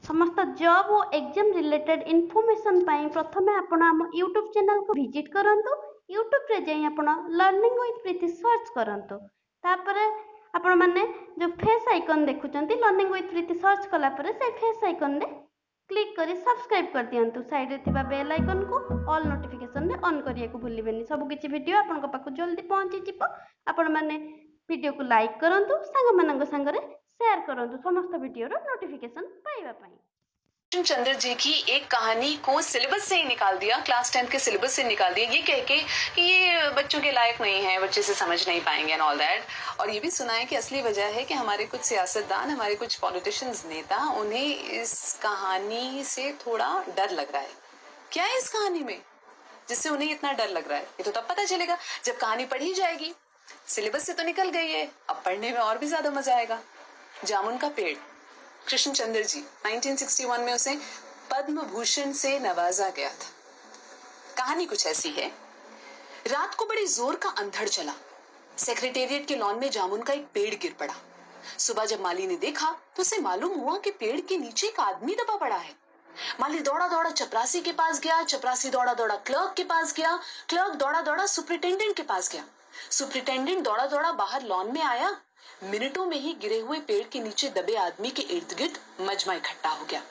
समस्त जॉब और exam related information पाई प्रथमे आपण आम यूट्यूब चैनल को विजिट करंतु। यूट्यूब रे जाई आपण लर्निंग विथ प्रीति सर्च करंतु। तापरे आपण माने जो फेस आइकन देखुचंती लर्निंग विथ प्रीति सर्च कला परे से फेस आइकन रे क्लिक करी सब्सक्राइब कर दियंतु। साइड रे थिबा बेल आइकन को ऑल नोटिफिकेशन रे ऑन करिया को भूलिबेनी। सब किछि वीडियो आपण को पाखु जल्दी पहुंची जिवो। आपण माने वीडियो को लाइक करंतु, संग मानंग संग रे शेयर करंतु समस्त वीडियो रो नोटिफिकेशन पाइबा पई। चंद्र जी की एक कहानी को सिलेबस से ही निकाल दिया, क्लास 10 के सिलेबस से निकाल दिया, ये कह के कि ये बच्चों के लायक नहीं है, बच्चे से समझ नहीं पाएंगे एंड ऑल दैट। और ये भी सुना है कि असली वजह है कि हमारे कुछ सियासतदान, हमारे कुछ पॉलिटिशियंस, नेता, उन्हें इस कहानी से थोड़ा डर लग रहा है। क्या है इस कहानी में जिससे उन्हें इतना डर लग रहा है? ये तो तब पता चलेगा जब कहानी पढ़ी जाएगी। सिलेबस से तो निकल गई है, अब पढ़ने में और भी ज्यादा मजा आएगा। जामुन का पेड़, कृष्ण चंद्र जी, 1961 में उसे पद्म भूषण से नवाजा गया था। कहानी कुछ ऐसी है। रात को बड़ी जोर का अंधड़ चला। सेक्रेटेरिएट के लॉन में जामुन का एक पेड़ गिर पड़ा। सुबह जब माली ने देखा तो उसे मालूम हुआ कि पेड़ के नीचे एक आदमी दबा पड़ा है। माली दौड़ा दौड़ा चपरासी के पास गया, चपरासी दौड़ा दौड़ा क्लर्क के पास गया, क्लर्क दौड़ा दौड़ा सुपरिटेंडेंट के पास गया, सुपरिटेंडेंट दौड़ा दौड़ा बाहर लॉन में आया। मिनटों में ही गिरे हुए पेड़ के नीचे दबे आदमी के इर्द गिर्द मजमा इकट्ठा हो गया।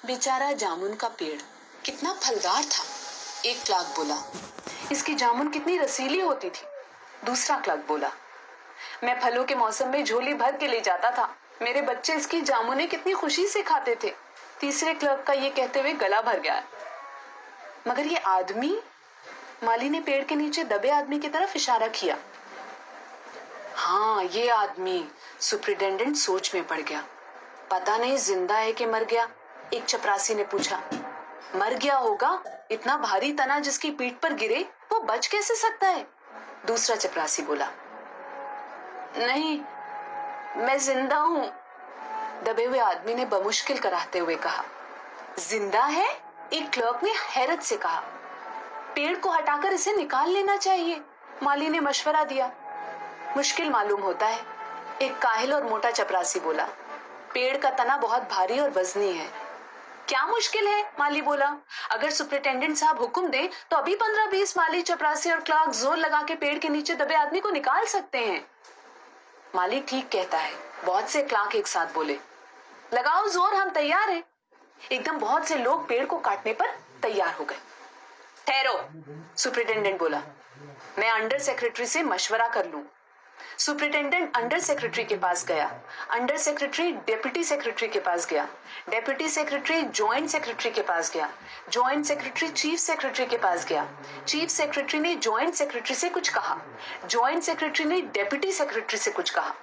बेचारा जामुन का पेड़ कितना फलदार था। एक क्लर्क बोला, इसकी जामुन कितनी रसीली होती थी। दूसरा क्लर्क बोला, मैं फलों के मौसम में झोली भर के ले जाता था, मेरे बच्चे इसकी जामुने कितनी खुशी से खाते थे। तीसरे क्लर्क का ये कहते हुए गला भर गया। मगर ये आदमी, माली ने पेड़ के नीचे दबे आदमी की तरफ इशारा किया। हाँ, ये आदमी। सुपरिटेंडेंट सोच में पड़ गया। पता नहीं जिंदा है कि मर गया। एक चपरासी ने पूछा। मर गया होगा, इतना भारी तना जिसकी पीठ पर गिरे वो बच कैसे सकता है? दूसरा चपरासी बोला, नहीं, मैं जिंदा हूं। दबे हुए आदमी ने बमुश्किल कराहते हुए कहा। जिंदा है? एक क्लर्क ने हैरत से कहा। पेड़ को हटाकर इसे निकाल लेना चाहिए, माली ने मशवरा दिया। मुश्किल मालूम होता है, एक काहिल और मोटा चपरासी बोला। पेड़ का तना बहुत भारी और वजनी है। क्या मुश्किल है? माली बोला। अगर सुपरिटेंडेंट साहब हुक्म दे तो अभी 15-20 माली, चपरासी और क्लर्क जोर लगा के पेड़ के नीचे दबे आदमी को निकाल सकते हैं। माली ठीक कहता है। बहुत से क्लर्क एक साथ बोले, लगाओ जोर, हम तैयार हैं। एकदम बहुत से लोग पेड़ को काटने पर तैयार हो गए। ठहरो, सुपरिटेंडेंट बोला, मैं अंडर सेक्रेटरी से मशवरा कर लूं। सुपरिटेंडेंट अंडर सेक्रेटरी के पास गया, अंडर सेक्रेटरी डेप्यूटी सेक्रेटरी के पास गया, डेप्यूटी सेक्रेटरी जॉइंट सेक्रेटरी के पास गया, जॉइंट सेक्रेटरी चीफ सेक्रेटरी के पास गया, चीफ सेक्रेटरी ने जॉइंट सेक्रेटरी से कुछ कहा, जॉइंट सेक्रेटरी ने डेप्यूटी सेक्रेटरी से कुछ कहा,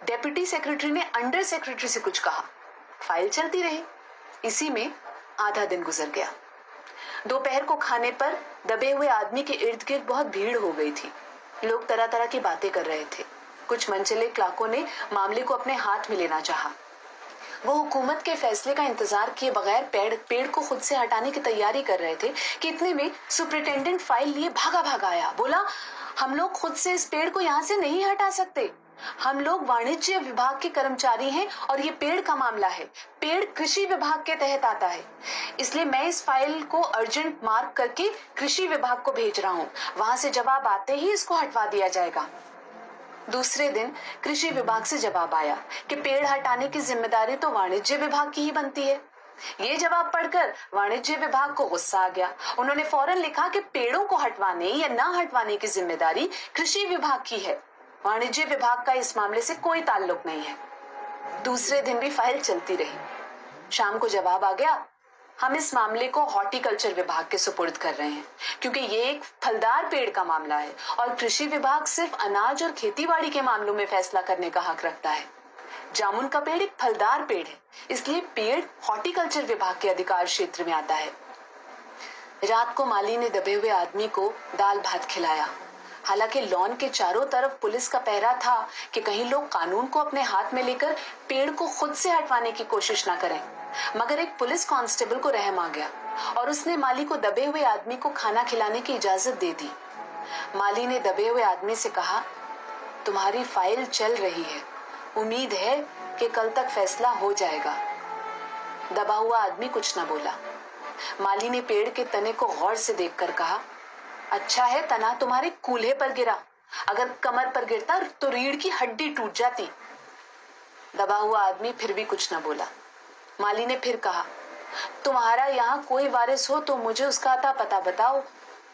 डेप्यूटी सेक्रेटरी ने अंडर सेक्रेटरी से कुछ कहा। फाइल चलती रही। इसी में आधा दिन गुजर गया। दोपहर को खाने पर दबे हुए आदमी के इर्द गिर्द बहुत भीड़ हो गई थी। लोग तरह तरह की बातें कर रहे थे। कुछ मनचले क्लर्कों ने मामले को अपने हाथ में लेना चाहा। वो हुकूमत के फैसले का इंतजार किए बगैर पेड़ को खुद से हटाने की तैयारी कर रहे थे कि इतने में सुपरिटेंडेंट फाइल लिए भागा भागा आया। बोला, हम लोग खुद से इस पेड़ को यहाँ से नहीं हटा सकते। हम लोग वाणिज्य विभाग के कर्मचारी हैं और ये पेड़ का मामला है। पेड़ कृषि विभाग के तहत आता है, इसलिए मैं इस फाइल को अर्जेंट मार्क करके कृषि विभाग को भेज रहा हूँ। वहां से जवाब आते ही इसको हटवा दिया जाएगा। दूसरे दिन कृषि विभाग से जवाब आया कि पेड़ हटाने की जिम्मेदारी तो वाणिज्य विभाग की ही बनती है। ये जवाब पढ़कर वाणिज्य विभाग को गुस्सा आ गया। उन्होंने फौरन लिखा कि पेड़ों को हटवाने या ना हटवाने की जिम्मेदारी कृषि विभाग की है, वाणिज्य विभाग का इस मामले से कोई ताल्लुक नहीं है। दूसरे दिन भी फाइल चलती रही। शाम को जवाब आ गया, हम इस मामले को हॉर्टिकल्चर विभाग के सुपुर्द कर रहे हैं क्योंकि ये एक फलदार पेड़ का मामला है और कृषि विभाग सिर्फ अनाज और खेतीबाड़ी के मामलों में फैसला करने का हक रखता है। जामुन का पेड़ एक फलदार पेड़ है, इसलिए पेड़ हॉर्टिकल्चर विभाग के अधिकार क्षेत्र में आता है। रात को माली ने दबे हुए आदमी को दाल भात खिलाया। हालांकि लॉन के चारों तरफ पुलिस का पहरा था कि कहीं लोग कानून को अपने हाथ में लेकर पेड़ को खुद से हटवाने की कोशिश ना करें। मगर एक पुलिस कांस्टेबल को रहम आ गया और उसने माली को दबे हुए आदमी को खाना खिलाने की इजाजत दे दी। माली ने दबे हुए आदमी से कहा, तुम्हारी फाइल चल रही है, उम्मीद है कि कल तक फैसला हो जाएगा। दबा हुआ आदमी कुछ न बोला। माली ने पेड़ के तने को गौर से देखकर कहा, अच्छा है तना तुम्हारे कूल्हे पर गिरा, अगर कमर पर गिरता तो रीढ़ की हड्डी टूट जाती। दबा हुआ आदमी फिर भी कुछ न बोला। माली ने फिर कहा, तुम्हारा यहाँ कोई वारिस हो तो मुझे उसका अता पता बताओ,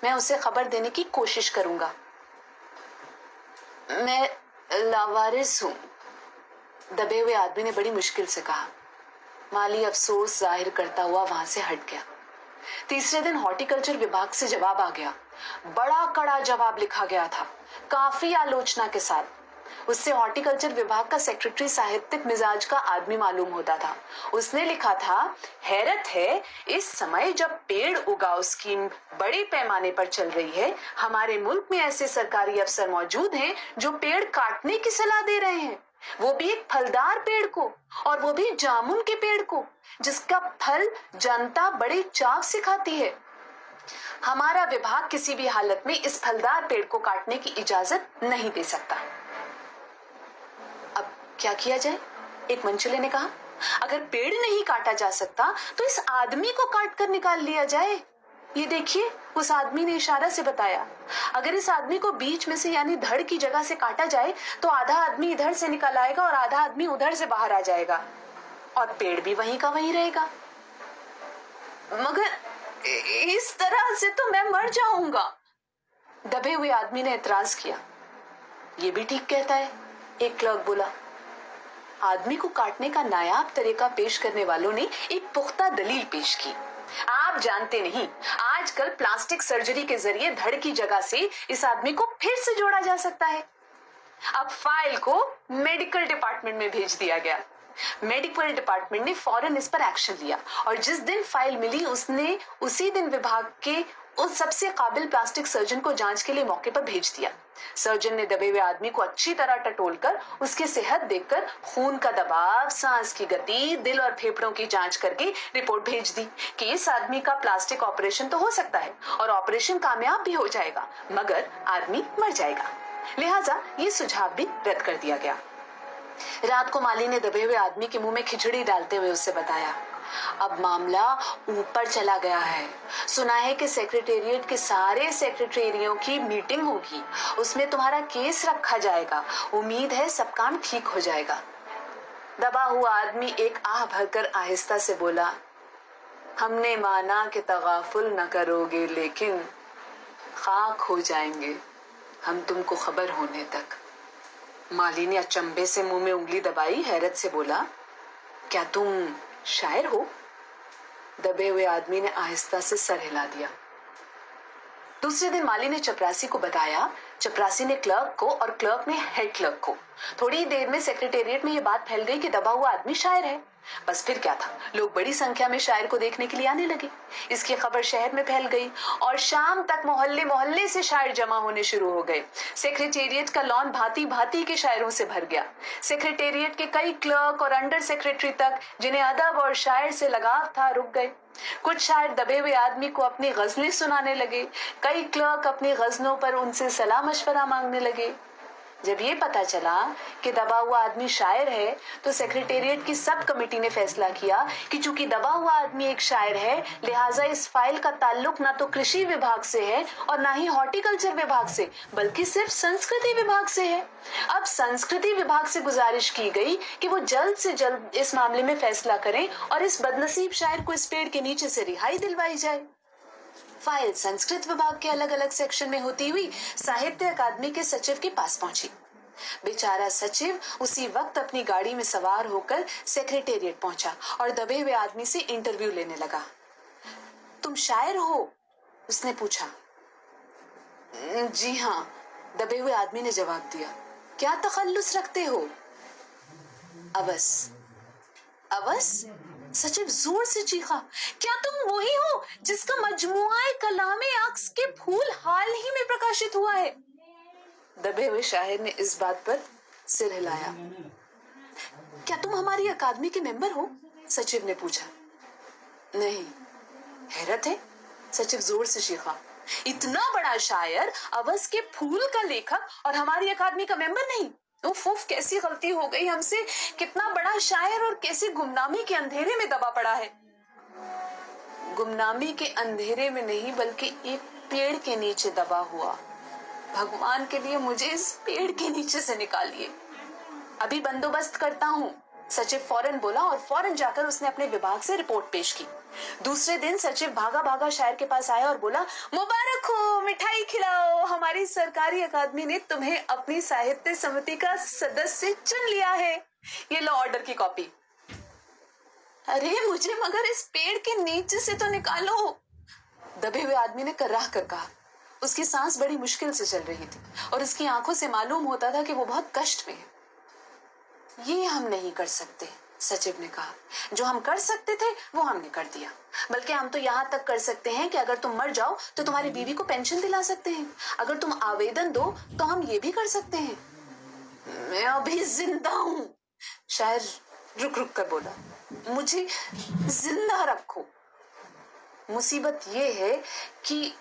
मैं उसे खबर देने की कोशिश करूंगा। मैं लावारिस हूं, दबे हुए आदमी ने बड़ी मुश्किल से कहा। माली अफसोस जाहिर करता हुआ वहां से हट गया। तीसरे दिन हॉर्टिकल्चर विभाग से जवाब आ गया। बड़ा कड़ा जवाब लिखा गया था, काफी आलोचना के साथ। उससे हॉर्टिकल्चर विभाग का सेक्रेटरी साहित्यिक मिजाज का आदमी मालूम होता था। उसने लिखा था, हैरत है इस समय जब पेड़ उगाओ स्कीम बड़े पैमाने पर चल रही है, हमारे मुल्क में ऐसे सरकारी अफसर मौजूद हैं जो पेड़ काटने की सलाह दे रहे हैं, वो भी एक फलदार पेड़ को, और वो भी जामुन के पेड़ को, जिसका फल जनता बड़े चाव से खाती है। हमारा विभाग किसी भी हालत में इस फलदार पेड़ को काटने की इजाजत नहीं दे सकता। अब क्या किया जाए? एक मंचले ने कहा, अगर पेड़ नहीं काटा जा सकता तो इस आदमी को काट कर निकाल लिया जाए। ये देखिए, उस आदमी ने इशारा से बताया। अगर इस आदमी को बीच में से यानी धड़ की जगह से काटा जाए तो आधा आदमी इधर से निकल आएगा और आधा आदमी उधर से बाहर आ जाएगा, और पेड़ भी वहीं का वहीं रहेगा। मगर इस तरह से तो मैं मर जाऊंगा, दबे हुए आदमी ने एतराज किया। ये भी ठीक कहता है, एक क्लर्क बोला। आदमी को काटने का नायाब तरीका पेश करने वालों ने एक पुख्ता दलील पेश की। आप जानते नहीं, आजकल प्लास्टिक सर्जरी के जरिए धड़ की जगह से इस आदमी को फिर से जोड़ा जा सकता है। अब फाइल को मेडिकल डिपार्टमेंट में भेज दिया गया। मेडिकल डिपार्टमेंट ने फौरन इस पर एक्शन लिया, और जिस दिन फाइल मिली उसने उसी दिन विभाग के उस सबसे काबिल प्लास्टिक सर्जन को जांच के लिए मौके पर भेज दिया। सर्जन ने दबे हुए आदमी को अच्छी तरह टटोलकर उसकी सेहत देखकर खून का दबाव, सांस की गति, दिल और फेफड़ों की जांच करके रिपोर्ट भेज दी कि इस आदमी का प्लास्टिक ऑपरेशन तो हो सकता है और ऑपरेशन कामयाब भी हो जाएगा, मगर आदमी मर जाएगा। लिहाजा ये सुझाव भी रद्द कर दिया गया। रात को माली ने दबे हुए आदमी के मुंह में खिचड़ी डालते हुए उससे बताया, अब मामला ऊपर चला गया है। सुना है कि सेक्रेटेरिएट के सारे सेक्रेटरियों की मीटिंग होगी, उसमें तुम्हारा केस रखा जाएगा। उम्मीद है सब काम ठीक हो जाएगा। दबा हुआ आदमी एक आह भरकर आहिस्ता से बोला, हमने माना कि तगाफुल न करोगे, लेकिन खाक हो जाएंगे हम तुमको खबर होने तक। माली ने अचंभे से मुंह में उंगली दबाई, हैरत से बोला, क्या तुम शायर हो? दबे हुए आदमी ने आहिस्ता से सर हिला दिया। दूसरे दिन माली ने चपरासी को बताया, चपरासी ने क्लर्क को और क्लर्क ने हेड क्लर्क को। थोड़ी देर में सेक्रेटेरिएट में यह बात फैल गई कि दबा हुआ आदमी शायर है। बस फिर क्या था, लोग बड़ी संख्या में शायर को देखने के लिए आने लगे। इसकी खबर शहर में फैल गई और शाम तक मोहल्ले मोहल्ले से शायर जमा होने शुरू हो गए। सेक्रेटेरिएट का लॉन भांति भांति के शायरों से भर गया। सेक्रेटेरिएट के कई क्लर्क और अंडर सेक्रेटरी तक, जिन्हें अदब और शायर से लगाव था, रुक गए। कुछ शायर दबे हुए आदमी को अपनी गजलें सुनाने लगे। कई क्लर्क अपनी गजलों पर उनसे सलाह मशवरा मांगने लगे। जब ये पता चला कि दबा हुआ आदमी शायर है तो सेक्रेटेरिएट की सब कमेटी ने फैसला किया कि चूंकि दबा हुआ आदमी एक शायर है, लिहाजा इस फाइल का ताल्लुक ना तो कृषि विभाग से है और ना ही हॉर्टिकल्चर विभाग से, बल्कि सिर्फ संस्कृति विभाग से है। अब संस्कृति विभाग से गुजारिश की गई कि वो जल्द से जल्द इस मामले में फैसला करें और इस बदनसीब शायर को इस पेड़ के नीचे से रिहाई दिलवाई जाए। फाइल संस्कृत विभाग के अलग अलग सेक्शन में होती हुई साहित्य अकादमी के सचिव के पास पहुंची। बेचारा सचिव उसी वक्त अपनी गाड़ी में सवार होकर सेक्रेटेरिएट पहुंचा और दबे हुए आदमी से इंटरव्यू लेने लगा। तुम शायर हो? उसने पूछा। जी हाँ, दबे हुए आदमी ने जवाब दिया। क्या तखल्लुस रखते हो? अवस। अवस? सचिव जोर से चीखा, क्या तुम वही हो जिसका मजमुआए कलामे अक्स के फूल हाल ही में प्रकाशित हुआ है? दबे हुए शायर ने इस बात पर सिर हिलाया। क्या तुम हमारी अकादमी के मेंबर हो? सचिव ने पूछा। नहीं। हैरत है, सचिव जोर से चीखा, इतना बड़ा शायर, अवस के फूल का लेखक और हमारी अकादमी का मेंबर नहीं? उफ उफ, कैसी गलती हो गई हमसे। कितना बड़ा शायर और कैसे गुमनामी के अंधेरे में दबा पड़ा है। गुमनामी के अंधेरे में नहीं, बल्कि एक पेड़ के नीचे दबा हुआ। भगवान के लिए मुझे इस पेड़ के नीचे से निकालिए। अभी बंदोबस्त करता हूँ, सचिव फौरन बोला और फौरन जाकर उसने अपने विभाग से रिपोर्ट पेश की। दूसरे दिन सचिव भागा भागा शायर के पास आया और बोला, मुबारक हो, मिठाई खिलाओ, हमारी सरकारी अकादमी ने तुम्हें अपनी साहित्य समिति का सदस्य चुन लिया है। ये लो ऑर्डर की कॉपी। अरे मुझे मगर इस पेड़ के नीचे से तो निकालो, दबे हुए आदमी ने कर्राह कर कहा। उसकी सांस बड़ी मुश्किल से चल रही थी और उसकी आंखों से मालूम होता था कि वो बहुत कष्ट में है। ये हम नहीं कर सकते, सचिव ने कहा। जो हम कर सकते थे वो हमने कर दिया। बल्कि हम तो यहाँ तक कर सकते हैं कि अगर तुम मर जाओ तो तुम्हारी बीवी को पेंशन दिला सकते हैं। अगर तुम आवेदन दो तो हम ये भी कर सकते हैं। मैं अभी जिंदा हूँ, शायर रुक रुक कर बोला। मुझे जिंदा रखो। मुसीबत ये है कि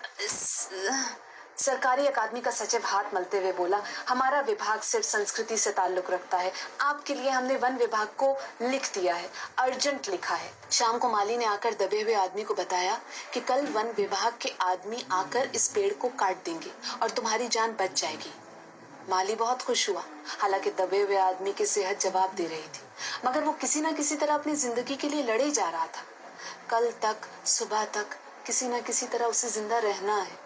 सरकारी अकादमी का सचिव हाथ मलते हुए बोला, हमारा विभाग सिर्फ संस्कृति से ताल्लुक रखता है। आपके लिए हमने वन विभाग को लिख दिया है, अर्जेंट लिखा है। शाम को माली ने आकर दबे हुए आदमी को बताया कि कल वन विभाग के आदमी आकर इस पेड़ को काट देंगे और तुम्हारी जान बच जाएगी। माली बहुत खुश हुआ। हालांकि दबे हुए आदमी की सेहत जवाब दे रही थी, मगर वो किसी न किसी तरह अपनी जिंदगी के लिए लड़े जा रहा था। कल तक सुबह तक किसी न किसी तरह उसे जिंदा रहना है।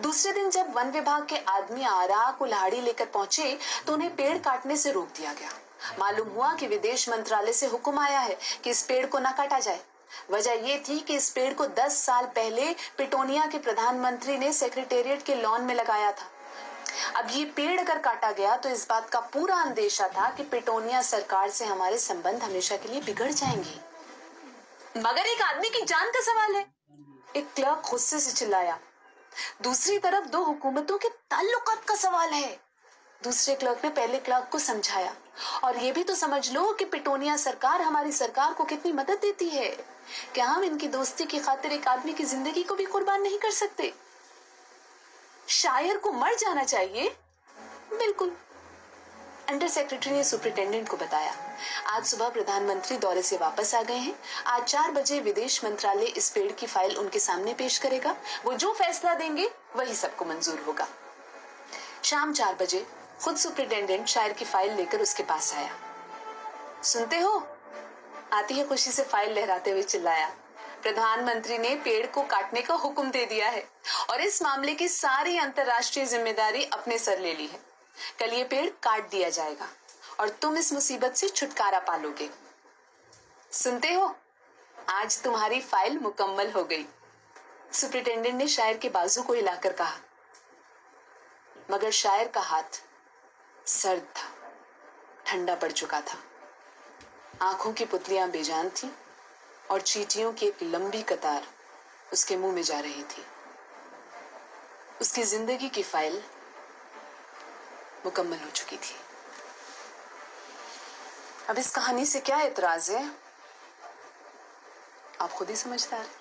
दूसरे दिन जब वन विभाग के आदमी आरा कुल्हाड़ी लेकर पहुंचे तो उन्हें पेड़ काटने से रोक दिया गया। मालूम हुआ कि विदेश मंत्रालय से हुक्म आया है कि इस पेड़ को न काटा जाए। वजह ये थी कि इस पेड़ को 10 साल पहले पिटोनिया के प्रधानमंत्री ने सेक्रेटेरिएट के लॉन में लगाया था। अब ये पेड़ अगर काटा गया तो इस बात का पूरा अंदेशा था कि पिटोनिया सरकार से हमारे संबंध हमेशा के लिए बिगड़ जाएंगे। मगर एक आदमी की जान का सवाल है, एक क्लर्क गुस्से से चिल्लाया। दूसरी तरफ दो हुकूमतों के ताल्लुकात का सवाल है। दूसरे क्लर्क ने पहले क्लर्क को समझाया, और ये भी तो समझ लो कि पिटोनिया सरकार हमारी सरकार को कितनी मदद देती है। क्या हम इनकी दोस्ती की खातिर एक आदमी की जिंदगी को भी कुर्बान नहीं कर सकते? शायर को मर जाना चाहिए? बिल्कुल। अंडर सेक्रेटरी ने सुपरिटेंडेंट को बताया, आज सुबह प्रधानमंत्री दौरे से वापस आ गए हैं। आज 4 बजे विदेश मंत्रालय इस पेड़ की फाइल उनके सामने पेश करेगा। वो जो फैसला देंगे वही सबको मंजूर होगा। शाम 4 बजे खुद सुपरिटेंडेंट शायर की फाइल लेकर उसके पास आया। सुनते हो? आती है खुशी से फाइल लहराते हुए चिल्लाया, प्रधानमंत्री ने पेड़ को काटने का हुक्म दे दिया है और इस मामले की सारी अंतर्राष्ट्रीय जिम्मेदारी अपने सर ले ली है। कल ये पेड़ काट दिया जाएगा और तुम इस मुसीबत से छुटकारा पालोगे। सुनते हो? आज तुम्हारी फाइल मुकम्मल हो गई। सुपरिटेंडेंट ने शायर के बाजू को हिलाकर कहा, मगर शायर का हाथ सर्द था, ठंडा पड़ चुका था। आंखों की पुतलियां बेजान थी और चींटियों की एक लंबी कतार उसके मुंह में जा रही थी। उसकी जिंदगी की फाइल मुकम्मल हो चुकी थी। अब इस कहानी से क्या एतराज है, आप खुद ही समझदार हैं।